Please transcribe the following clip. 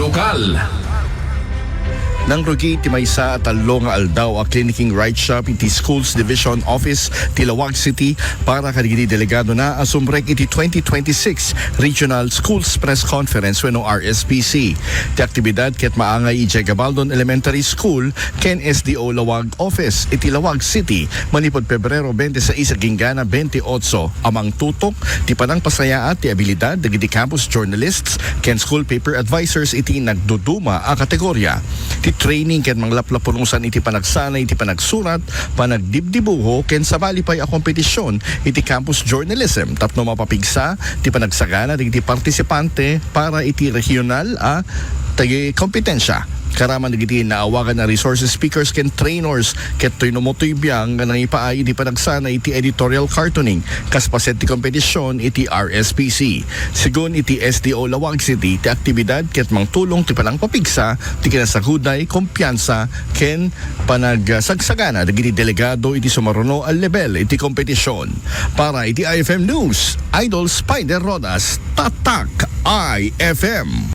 Lokal. Nang rugi ti maysa at talo nga aldaw a clinicing right shop iti Schools Division Office Tilawag City para kadigiti delegado na asumrek iti 2026 Regional Schools Press Conference wenno RSPC. Ti aktibidad ket maangay iti Gabaldon Elementary School ken SDO Lawag Office iti Lawag City manipod Pebrero 26 ginggana 28 amang tutok ti panang pasayaat ti abilidad dagiti campus journalists ken school paper advisors iti nagduduma a kategorya. Ti training ken manglaplapunusan iti panagsanay iti panagsurat, panagdibdibuho ken sabali pay a kompetisyon iti campus journalism tapno mapapigsa ti panagsagana iti partisipante para iti regional a tagi kompetensya. Karaman digiti naawagan na resources speakers ken trainers ket tuynomotoy biyang nga nangipaay iti panagsana iti editorial cartooning kas paset ti kompetisyon iti RSPC. Sigon iti SDO Lawag City ti aktibidad ket mangtulong ti panangpapigsa ti kinasaguday kumpiyansa ken panagsagsagana digiti delegado iti sumaruno al level iti kompetisyon. Para iti IFM News, Idol Spider Rodas, Tatak IFM.